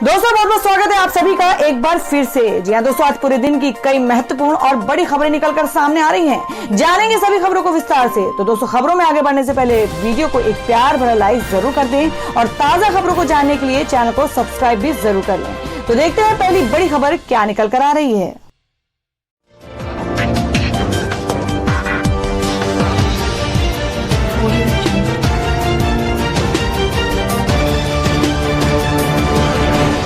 दोस्तों बहुत बहुत स्वागत है आप सभी का एक बार फिर से। जी हाँ दोस्तों, आज पूरे दिन की कई महत्वपूर्ण और बड़ी खबरें निकलकर सामने आ रही हैं। जानेंगे सभी खबरों को विस्तार से। तो दोस्तों, खबरों में आगे बढ़ने से पहले वीडियो को एक प्यार भरा लाइक जरूर कर दें और ताजा खबरों को जानने के लिए चैनल को सब्सक्राइब भी जरूर कर लें। तो देखते हैं पहली बड़ी खबर क्या निकल कर आ रही है।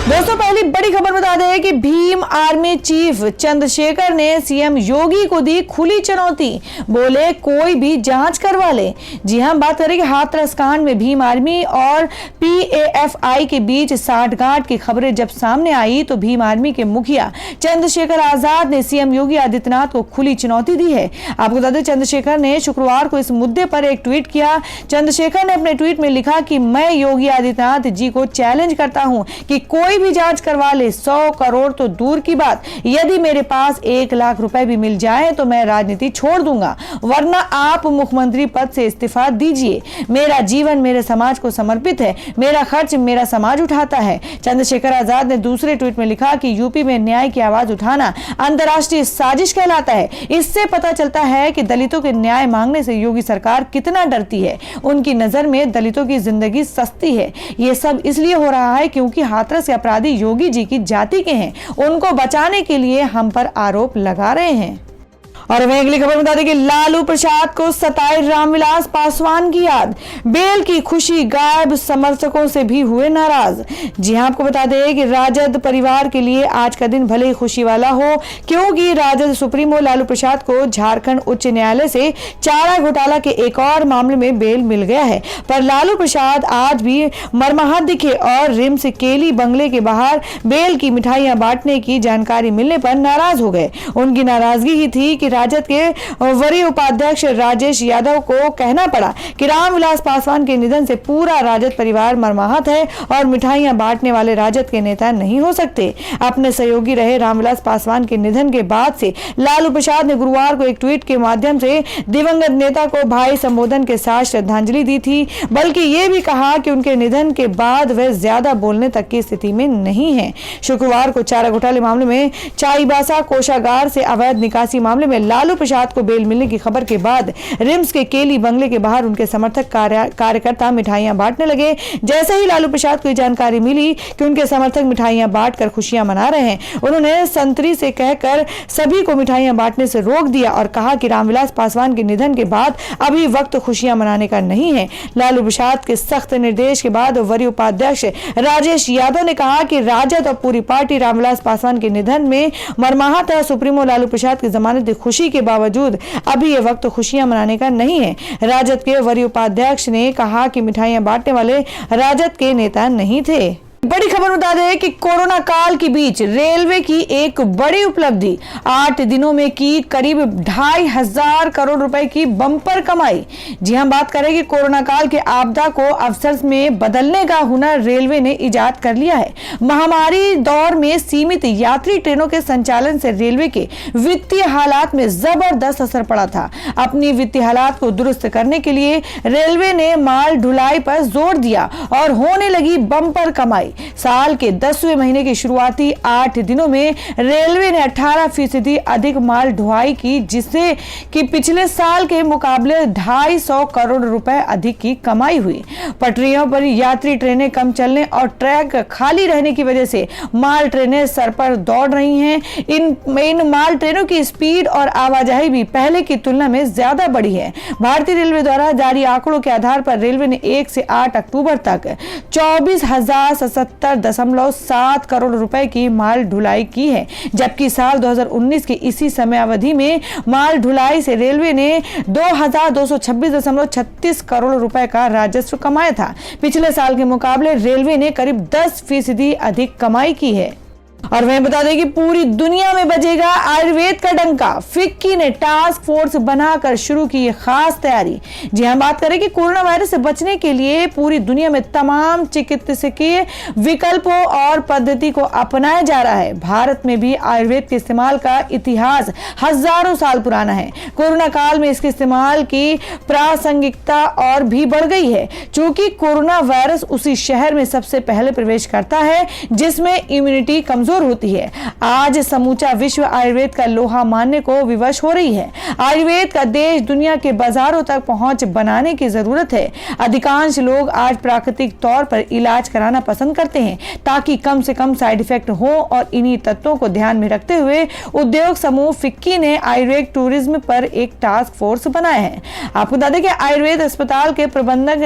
दोस्तों, पहली बड़ी खबर बता दें कि भीम आर्मी चीफ चंद्रशेखर ने सीएम योगी को दी खुली चुनौती। बोले कोई भी जांच करवा ले। जी हां, बात करें कि हाथरस कांड में भीम आर्मी और पीएफआई के बीच साठगांठ की खबरें जब सामने आई तो भीम आर्मी के मुखिया चंद्रशेखर आजाद ने सीएम योगी आदित्यनाथ को खुली चुनौती दी है। आपको बता दें, चंद्रशेखर ने शुक्रवार को इस मुद्दे पर एक ट्वीट किया। चंद्रशेखर ने अपने ट्वीट में लिखा कि मैं योगी आदित्यनाथ जी को चैलेंज करता हूं कि कोई भी जांच करवा ले। 100 करोड़ तो दूर की बात, यदि मेरे पास 1 लाख रुपए भी मिल जाए तो मैं राजनीति छोड़ दूंगा, वरना आप मुख्यमंत्री पद से इस्तीफा दीजिए। मेरा जीवन मेरे समाज को समर्पित है, मेरा खर्च मेरा समाज उठाता है। चंद्रशेखर आजाद ने दूसरे ट्वीट में लिखा कि यूपी में न्याय की आवाज उठाना अंतर्राष्ट्रीय साजिश कहलाता है। इससे पता चलता है कि दलितों के न्याय मांगने से योगी सरकार कितना डरती है। उनकी नजर में दलितों की जिंदगी सस्ती है। ये सब इसलिए हो रहा है क्योंकि हाथरस के अपराधी योगी जी की जाति के हैं। उनको बचाने के लिए हम पर आरोप लगा रहे हैं। और वहीं अगली खबर बता दें कि लालू प्रसाद को सताए रामविलास पासवान की याद। बेल की खुशी गायब, समर्थकों से भी हुए नाराज। जी हां, आपको बता दें कि राजद परिवार के लिए आज का दिन भले ही खुशी वाला हो, क्योंकि राजद सुप्रीमो लालू प्रसाद को झारखंड उच्च न्यायालय से चारा घोटाला के एक और मामले में बेल मिल गया है। पर लालू प्रसाद आज भी मर्माहत दिखे और रिम्स केली बंगले के बाहर बेल की मिठाइयां बांटने की जानकारी मिलने पर नाराज हो गए। उनकी नाराजगी ही थी कि राजद के वरीय उपाध्यक्ष राजेश यादव को कहना पड़ा कि रामविलास पासवान के निधन से पूरा राजद परिवार मर्माहत है और मिठाइयां बांटने वाले राजद के नेता नहीं हो सकते। अपने सहयोगी रहे रामविलास पासवान के निधन के बाद से लालू प्रसाद ने गुरुवार को एक ट्वीट के माध्यम से दिवंगत नेता को भाई संबोधन के साथ श्रद्धांजलि दी थी, बल्कि ये भी कहा कि उनके निधन के बाद वे ज्यादा बोलने तक की स्थिति में नहीं है। शुक्रवार को चारा घोटाले मामले में चाईबासा कोषागार से अवैध निकासी मामले में लालू प्रसाद को बेल मिलने की खबर के बाद रिम्स के केली बंगले के बाहर उनके समर्थक कार्यकर्ता मिठाइयां बांटने लगे। जैसे ही लालू प्रसाद को जानकारी मिली कि उनके समर्थक मिठाइयां बांटकर खुशियां मना रहे हैं, उन्होंने संतरी से कहकर सभी को मिठाइयां बांटने से रोक दिया और कहा कि रामविलास पासवान के निधन के बाद अभी वक्त खुशियां मनाने का नहीं है। लालू प्रसाद के सख्त निर्देश के बाद वरीय उपाध्यक्ष राजेश यादव ने कहा कि राजद और पूरी पार्टी रामविलास पासवान के निधन में मर्माहत है। सुप्रीमो लालू प्रसाद की जमानत खुशी के बावजूद अभी ये वक्त खुशियां मनाने का नहीं है। राजद के वरीय उपाध्यक्ष ने कहा कि मिठाइयां बांटने वाले राजद के नेता नहीं थे। बड़ी खबर बता दें कि कोरोना काल के बीच रेलवे की एक बड़ी उपलब्धि, 8 दिनों में की करीब 2,500 करोड़ रुपए की बम्पर कमाई। जी हां, बात करें कि कोरोना काल के आपदा को अवसर में बदलने का हुनर रेलवे ने इजाद कर लिया है। महामारी दौर में सीमित यात्री ट्रेनों के संचालन से रेलवे के वित्तीय हालात में जबरदस्त असर पड़ा था। अपनी वित्तीय हालात को दुरुस्त करने के लिए रेलवे ने माल ढुलाई पर जोर दिया और होने लगी बम्पर कमाई। साल के 10वें महीने की शुरुआती 8 दिनों में रेलवे ने 18% अधिक माल ढुलाई की, जिससे कि पिछले साल के मुकाबले 250 करोड़ रुपए अधिक की कमाई हुई। पटरियों पर यात्री ट्रेनें कम चलने और ट्रैक खाली रहने की वजह से माल ट्रेनें सर पर दौड़ रही हैं। इन माल ट्रेनों की स्पीड और आवाजाही भी पहले की तुलना में ज्यादा बढ़ी है। भारतीय रेलवे द्वारा जारी आंकड़ों के आधार पर रेलवे ने 1 से 8 अक्टूबर तक 24,077.7 करोड़ रुपए की माल ढुलाई की है, जबकि साल 2019 के इसी समय अवधि में माल ढुलाई से रेलवे ने 2,226.36 करोड़ रुपए का राजस्व कमाया था। पिछले साल के मुकाबले रेलवे ने करीब 10% अधिक कमाई की है। और वहीं बता दें कि पूरी दुनिया में बजेगा आयुर्वेद का डंका। फिक्की ने टास्क फोर्स बनाकर शुरू की खास तैयारी। जी हां, बात करें कि कोरोना वायरस से बचने के लिए पूरी दुनिया में तमाम चिकित्सकीय विकल्पों और पद्धति को अपनाया जा रहा है। भारत में भी आयुर्वेद के इस्तेमाल का इतिहास हजारों साल पुराना है। कोरोना काल में इसके इस्तेमाल की प्रासंगिकता और भी बढ़ गई है, क्योंकि कोरोना वायरस उसी शहर में सबसे पहले प्रवेश करता है जिसमें इम्यूनिटी कमजोर होती है। आज समूचा विश्व आयुर्वेद का लोहा मानने को विवश हो रही है। आयुर्वेद का देश दुनिया के बाजारों तक पहुंच बनाने की जरूरत है। अधिकांश लोग आज प्राकृतिक तौर पर इलाज कराना पसंद करते हैं, ताकि कम से कम साइड इफेक्ट हो, और इन्हीं तत्वों को ध्यान में रखते हुए उद्योग समूह फिक्की ने आयुर्वेद टूरिज्म पर एक टास्क फोर्स बनाया है। आपको बता दें कि आयुर्वेद अस्पताल के प्रबंधक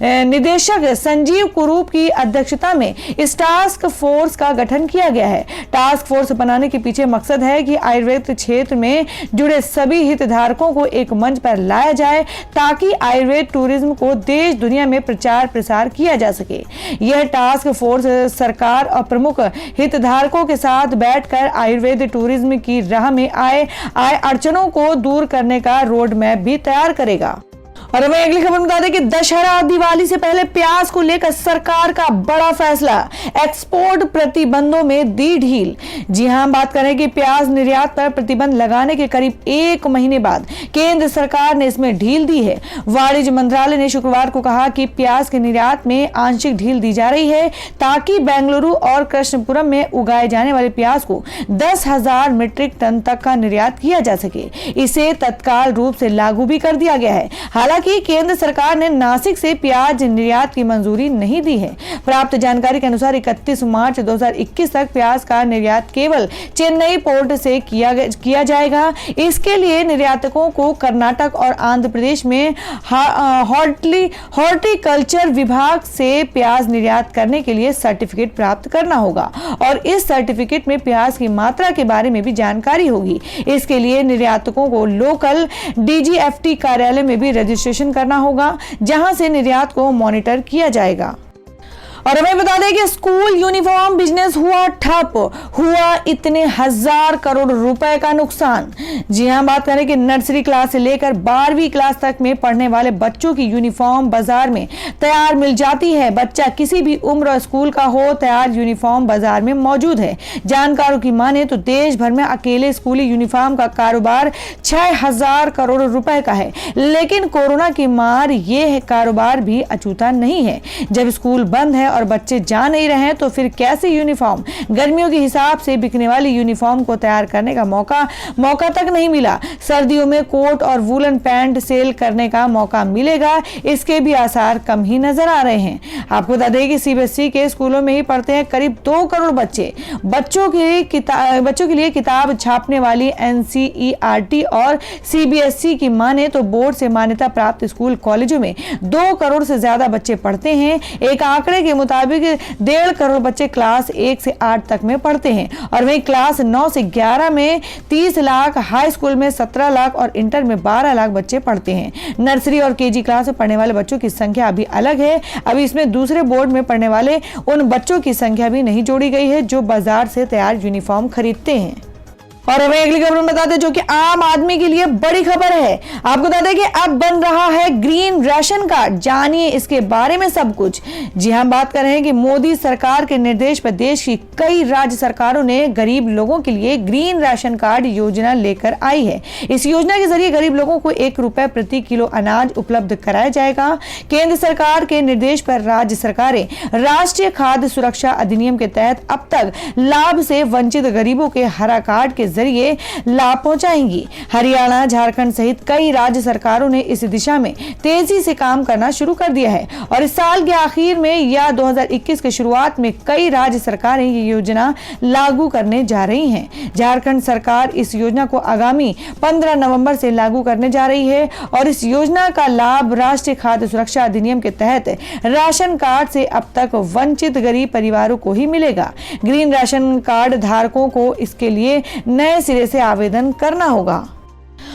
निदेशक संजीव कुरूप की अध्यक्षता में इस टास्क फोर्स का गठन किया गया है। टास्क फोर्स बनाने के पीछे मकसद है कि आयुर्वेद क्षेत्र में जुड़े सभी हितधारकों को एक मंच पर लाया जाए, ताकि आयुर्वेद टूरिज्म को देश दुनिया में प्रचार प्रसार किया जा सके। यह टास्क फोर्स सरकार और प्रमुख हितधारकों के साथ बैठकर आयुर्वेद टूरिज्म की राह में आए अड़चनों को दूर करने का रोड मैप भी तैयार करेगा। और हमें अगली खबर बता दें कि दशहरा और दिवाली से पहले प्याज को लेकर सरकार का बड़ा फैसला। एक्सपोर्ट प्रतिबंधों में दी ढील। जी हां, बात करें कि प्याज निर्यात पर प्रतिबंध लगाने के करीब 1 महीने बाद केंद्र सरकार ने इसमें ढील दी है। वाणिज्य मंत्रालय ने शुक्रवार को कहा कि प्याज के निर्यात में आंशिक ढील दी जा रही है, ताकि बेंगलुरु और कृष्णपुरम में उगाए जाने वाले प्याज को 10,000 मीट्रिक टन तक का निर्यात किया जा सके। इसे तत्काल रूप से लागू भी कर दिया गया है। हालांकि केंद्र सरकार ने नासिक से प्याज निर्यात की मंजूरी नहीं दी है। प्राप्त जानकारी के अनुसार 31 मार्च 2021 तक प्याज का निर्यात केवल चेन्नई पोर्ट से किया जाएगा। इसके लिए निर्यातकों को कर्नाटक और आंध्र प्रदेश में हॉर्टिकल्चर विभाग से प्याज निर्यात करने के लिए सर्टिफिकेट प्राप्त करना होगा, और इस सर्टिफिकेट में प्याज की मात्रा के बारे में भी जानकारी होगी। इसके लिए निर्यातकों को लोकल डीजीएफटी कार्यालय में भी रजिस्ट्रेशन करना होगा, जहां से निर्यात को मॉनिटर किया जाएगा। और हमें बता दें कि स्कूल यूनिफॉर्म बिजनेस हुआ ठप। हुआ इतने 1000 करोड़ रुपए का नुकसान। जी हां, बात करें कि नर्सरी क्लास से लेकर 12वीं क्लास तक में पढ़ने वाले बच्चों की यूनिफॉर्म बाजार में तैयार मिल जाती है। बच्चा किसी भी उम्र और स्कूल का हो, तैयार यूनिफॉर्म बाजार में मौजूद है। जानकारों की माने तो देश भर में अकेले स्कूली यूनिफॉर्म का कारोबार 6000 करोड़ रुपए का है। लेकिन कोरोना की मार यह कारोबार भी अछूता नहीं है। जब स्कूल बंद है और बच्चे जा नहीं रहे हैं, तो फिर कैसे यूनिफॉर्म? गर्मियों के हिसाब से बिकने वाली यूनिफॉर्म को तैयार करने का मौका तक नहीं मिला। सर्दियों में कोट और वूलन पैंट सेल करने का मौका मिलेगा, इसके भी आसार कम ही नजर आ रहे हैं। आपको बता दें कि सीबीएसई के स्कूलों में ही पढ़ते हैं करीब 2 करोड़ बच्चे। बच्चों के लिए किताब छापने वाली एनसीईआरटी और सीबीएसई की माने तो बोर्ड से मान्यता प्राप्त स्कूल कॉलेजों में 2 करोड़ से ज्यादा बच्चे पढ़ते हैं। एक आंकड़े के मुताबिक 1.5 करोड़ बच्चे क्लास 1 से 8 तक में पढ़ते हैं, और वहीं क्लास 9 से 11 में 30 लाख, हाई स्कूल में 17 लाख और इंटर में 12 लाख बच्चे पढ़ते हैं। नर्सरी और केजी क्लास में पढ़ने वाले बच्चों की संख्या अभी अलग है। अभी इसमें दूसरे बोर्ड में पढ़ने वाले उन बच्चों की संख्या भी नहीं जोड़ी गई है जो बाजार से तैयार यूनिफॉर्म खरीदते हैं। और हमें अगली खबर में बता दें, जो कि आम आदमी के लिए बड़ी खबर है। आपको बता दें कि अब बन रहा है ग्रीन राशन कार्ड। जानिए इसके बारे में सब कुछ। जी हम बात कर रहे हैं कि मोदी सरकार के निर्देश पर देश की कई राज्य सरकारों ने गरीब लोगों के लिए ग्रीन राशन कार्ड योजना लेकर आई है। इस योजना के जरिए गरीब लोगों को 1 रुपए प्रति किलो अनाज उपलब्ध कराया जाएगा। केंद्र सरकार के निर्देश पर राज्य सरकारें राष्ट्रीय खाद्य सुरक्षा अधिनियम के तहत अब तक लाभ से वंचित गरीबों के हरा कार्ड के जरिए लाभ पहुंचाएंगी। हरियाणा, झारखंड सहित कई राज्य सरकारों ने इस दिशा में तेजी से काम करना शुरू कर दिया है, और इस साल के आखिर में या 2021 के शुरुआत में कई राज्य सरकारें ये योजना लागू करने जा रही हैं। झारखंड सरकार इस योजना को आगामी 15 नवंबर से लागू करने जा रही है, और इस योजना का लाभ राष्ट्रीय खाद्य सुरक्षा अधिनियम के तहत राशन कार्ड से अब तक वंचित गरीब परिवारों को ही मिलेगा। ग्रीन राशन कार्ड धारकों को इसके लिए नए सिरे से आवेदन करना होगा।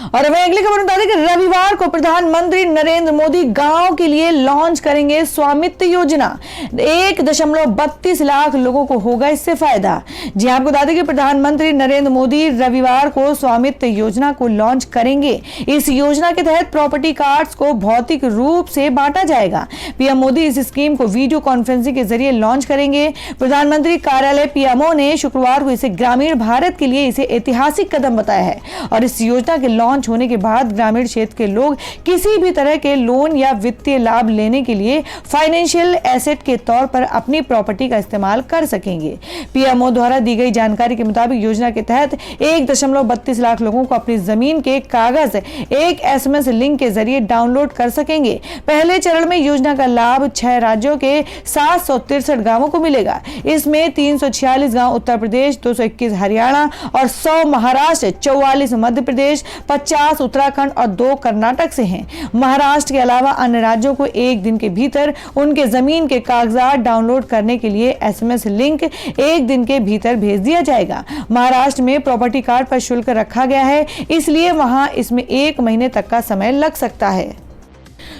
और वहीं अगली खबर बता दें कि रविवार को प्रधानमंत्री नरेंद्र मोदी गांव के लिए लॉन्च करेंगे स्वामित्व योजना। 1.32 लाख लोगों को होगा इससे फायदा। जी आपको बता दें कि प्रधानमंत्री नरेंद्र मोदी रविवार को स्वामित्व योजना को लॉन्च करेंगे। इस योजना के तहत प्रॉपर्टी कार्ड्स को भौतिक रूप से बांटा जाएगा। पीएम मोदी इस स्कीम को वीडियो कॉन्फ्रेंसिंग के जरिए लॉन्च करेंगे। प्रधानमंत्री कार्यालय पीएमओ ने शुक्रवार को इसे ग्रामीण भारत के लिए इसे ऐतिहासिक कदम बताया है और इस योजना के लॉन्च होने के बाद ग्रामीण क्षेत्र के लोग किसी भी तरह के लोन या वित्तीय लाभ लेने के लिए फाइनेंशियल एसेट के तौर पर अपनी प्रॉपर्टी का इस्तेमाल कर सकेंगे। पीएमओ द्वारा दी गई जानकारी के मुताबिक योजना के तहत 1.32 लाख लोगों को अपनी जमीन के कागज एक एसएमएस लिंक के जरिए डाउनलोड कर सकेंगे। पहले चरण में योजना का लाभ 6 राज्यों के 763 गांवों को मिलेगा। इसमें 346 गांव उत्तर प्रदेश, 221 हरियाणा और 100 महाराष्ट्र, 44 मध्य प्रदेश, 50 उत्तराखंड और 2 कर्नाटक से हैं। महाराष्ट्र के अलावा अन्य राज्यों को एक दिन के भीतर उनके जमीन के कागजात डाउनलोड करने के लिए एसएमएस लिंक एक दिन के भीतर भेज दिया जाएगा। महाराष्ट्र में प्रॉपर्टी कार्ड पर शुल्क रखा गया है, इसलिए वहां इसमें 1 महीने तक का समय लग सकता है।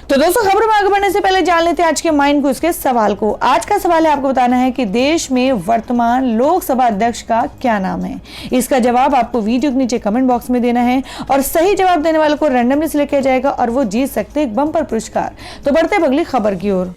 तो दोस्तों, खबरों में आगे बढ़ने से पहले जान लेते हैं आज के माइंड क्विज के सवाल को। आज का सवाल है आपको बताना है कि देश में वर्तमान लोकसभा अध्यक्ष का क्या नाम है। इसका जवाब आपको वीडियो के नीचे कमेंट बॉक्स में देना है और सही जवाब देने वाले को रैंडमली सिलेक्ट किया जाएगा और वो जीत सकते हैं एक बम्पर पुरस्कार। तो बढ़ते हैं अगली खबर की ओर।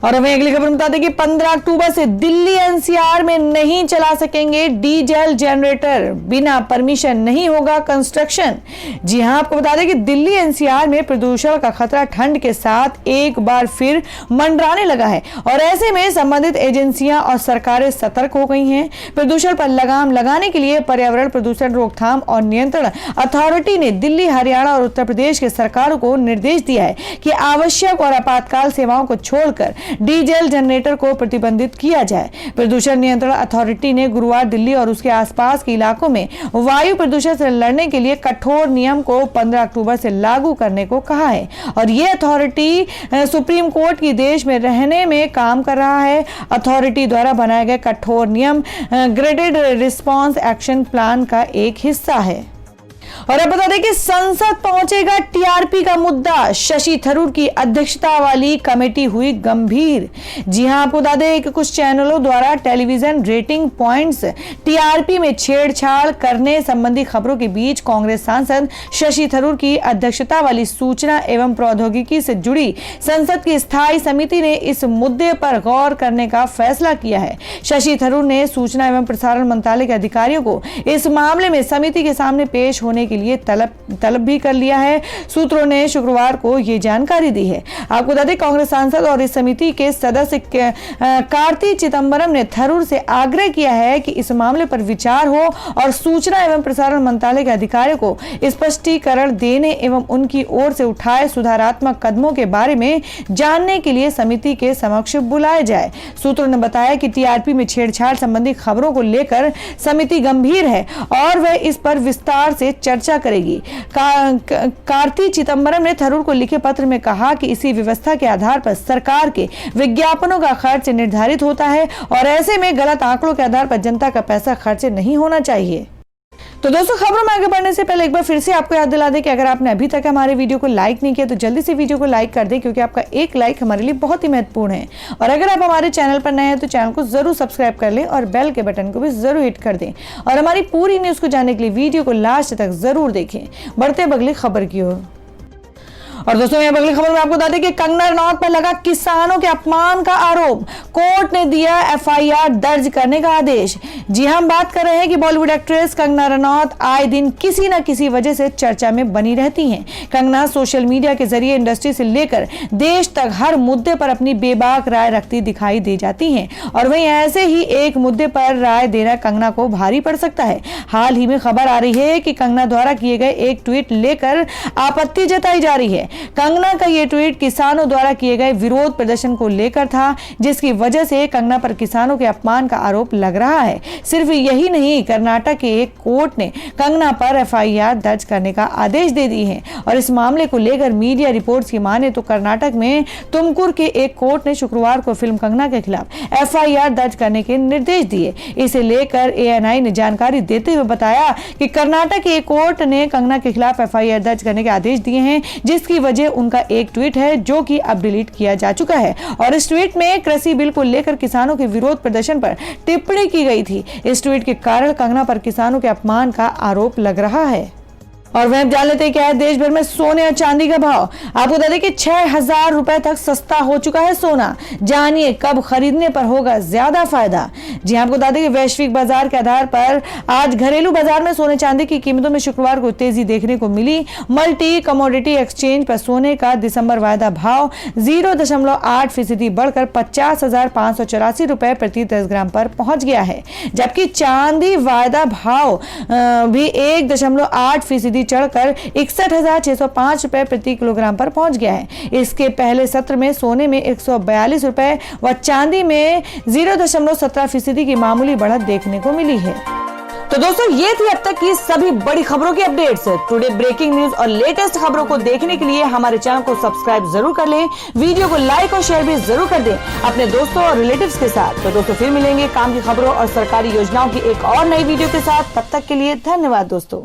और हमें अगली खबर बता दें कि 15 अक्टूबर से दिल्ली एनसीआर में नहीं चला सकेंगे डीजल जनरेटर, बिना परमिशन नहीं होगा कंस्ट्रक्शन। जी हां, आपको बता दें कि दिल्ली एनसीआर में प्रदूषण का खतरा ठंड के साथ एक बार फिर मंडराने लगा है और ऐसे में संबंधित एजेंसियां और सरकारें सतर्क हो गई हैं। प्रदूषण पर लगाम लगाने के लिए पर्यावरण प्रदूषण रोकथाम और नियंत्रण अथॉरिटी ने दिल्ली, हरियाणा और उत्तर प्रदेश के सरकारों को निर्देश दिया है कि आवश्यक और आपातकाल सेवाओं को छोड़कर डीजल जनरेटर को प्रतिबंधित किया जाए। प्रदूषण नियंत्रण अथॉरिटी ने गुरुवार दिल्ली और उसके आसपास के इलाकों में वायु प्रदूषण से लड़ने के लिए कठोर नियम को 15 अक्टूबर से लागू करने को कहा है और ये अथॉरिटी सुप्रीम कोर्ट की देश में रहने में काम कर रहा है। अथॉरिटी द्वारा बनाए गए कठोर नियम ग्रेडेड रिस्पांस एक्शन प्लान का एक हिस्सा है। और अब बता दें कि संसद पहुंचेगा टीआरपी का मुद्दा, शशि थरूर की अध्यक्षता वाली कमेटी हुई गंभीर। जी हां, आपको बता दें कि कुछ चैनलों द्वारा टेलीविजन रेटिंग पॉइंट्स टीआरपी में छेड़छाड़ करने संबंधी खबरों के बीच कांग्रेस सांसद शशि थरूर की अध्यक्षता वाली सूचना एवं प्रौद्योगिकी से जुड़ी संसद की स्थायी समिति ने इस मुद्दे पर गौर करने का फैसला किया है। शशि थरूर ने सूचना एवं प्रसारण मंत्रालय के अधिकारियों को इस मामले में समिति के सामने पेश होने के लिए तलब भी कर लिया है। सूत्रों ने शुक्रवार को यह जानकारी दी है। आपको बता दें, कांग्रेस सांसद और इस समिति के सदस्य कार्ति चिदंबरम ने थरूर से आग्रह किया है कि इस मामले पर विचार हो और सूचना एवं प्रसारण मंत्रालय के अधिकारियों को स्पष्टीकरण देने एवं उनकी ओर से उठाए सुधारात्मक कदमों के बारे में जानने के लिए समिति के समक्ष बुलाया जाए। सूत्रों ने बताया कि टीआरपी में छेड़छाड़ संबंधी खबरों को लेकर समिति गंभीर है और वह इस पर विस्तार से चर्चा करेगी। कार्ति चिदंबरम ने थरूर को लिखे पत्र में कहा कि इसी व्यवस्था के आधार पर सरकार के विज्ञापनों का खर्च निर्धारित होता है और ऐसे में गलत आंकड़ों के आधार पर जनता का पैसा खर्च नहीं होना चाहिए। तो दोस्तों, खबरों में आगे बढ़ने से पहले एक बार फिर से आपको याद दिला दें कि अगर आपने अभी तक हमारे वीडियो को लाइक नहीं किया तो जल्दी से वीडियो को लाइक कर दें, क्योंकि आपका एक लाइक हमारे लिए बहुत ही महत्वपूर्ण है। और अगर आप हमारे चैनल पर नए हैं तो चैनल को जरूर सब्सक्राइब कर लें और बेल के बटन को भी जरूर हिट कर दें और हमारी पूरी न्यूज को जानने के लिए वीडियो को लास्ट तक जरूर देखें। बढ़ते हैं अगली खबर की ओर। और दोस्तों, यहाँ अगली खबर में आपको बता दें कि कंगना रनौत पर लगा किसानों के अपमान का आरोप, कोर्ट ने दिया एफआईआर दर्ज करने का आदेश। जी हां, हम बात कर रहे हैं कि बॉलीवुड एक्ट्रेस कंगना रनौत आए दिन किसी न किसी वजह से चर्चा में बनी रहती हैं। कंगना सोशल मीडिया के जरिए इंडस्ट्री से लेकर देश तक हर मुद्दे पर अपनी बेबाक राय रखती दिखाई दे जाती हैं और वहीं ऐसे ही एक मुद्दे पर राय देना कंगना को भारी पड़ सकता है। हाल ही में खबर आ रही है कि कंगना द्वारा किए गए एक ट्वीट लेकर आपत्ति जताई जा रही है। कंगना का यह ट्वीट किसानों द्वारा किए गए विरोध प्रदर्शन को लेकर था, जिसकी वजह से कंगना पर किसानों के अपमान का आरोप लग रहा है। सिर्फ यही नहीं, कर्नाटक के एक कोर्ट ने कंगना पर FIR दर्ज करने का आदेश दे दी है। और इस मामले को लेकर मीडिया रिपोर्ट्स की माने तो कर्नाटक में तुमकुर के एक कोर्ट ने शुक्रवार को फिल्म कंगना के खिलाफ FIR दर्ज करने के निर्देश दिए। इसे लेकर ANI ने जानकारी देते हुए बताया कि कर्नाटक के एक कोर्ट ने कंगना के खिलाफ FIR दर्ज करने के आदेश दिए हैं, जिसकी वजह उनका एक ट्वीट है जो कि अब डिलीट किया जा चुका है। और इस ट्वीट में कृषि बिल को लेकर किसानों के विरोध प्रदर्शन पर टिप्पणी की गई थी। इस ट्वीट के कारण कंगना पर किसानों के अपमान का आरोप लग रहा है। और वह जान लेते हैं क्या है देश भर में सोने और चांदी का भाव। आपको बता दें कि 6,000 रुपए तक सस्ता हो चुका है सोना। जानिए कब खरीदने पर होगा ज्यादा फायदा। जी आपको बता दें कि वैश्विक बाजार के आधार पर आज घरेलू बाजार में सोने चांदी की कीमतों में शुक्रवार को तेजी देखने को मिली। मल्टी कमोडिटी एक्सचेंज पर सोने का दिसंबर वायदा भाव 0.8% बढ़कर 50,584 रुपए प्रति 10 ग्राम पर पहुंच गया है, जबकि चांदी वायदा भाव भी 1.8% चढ़कर 61,605 रुपए प्रति किलोग्राम पर पहुंच गया है। इसके पहले सत्र में सोने में 142 रुपए व चांदी में 0.17% की मामूली बढ़त देखने को मिली है। तो दोस्तों ये थी अब तक की सभी बड़ी खबरों की अपडेट्स। टुडे ब्रेकिंग न्यूज और लेटेस्ट खबरों को देखने के लिए हमारे चैनल को सब्सक्राइब जरूर कर लें, वीडियो को लाइक और शेयर भी जरूर कर दें अपने दोस्तों और रिलेटिव्स के साथ। तो दोस्तों फिर मिलेंगे काम की खबरों और सरकारी योजनाओं की एक और नई वीडियो के साथ। तब तक के लिए धन्यवाद दोस्तों।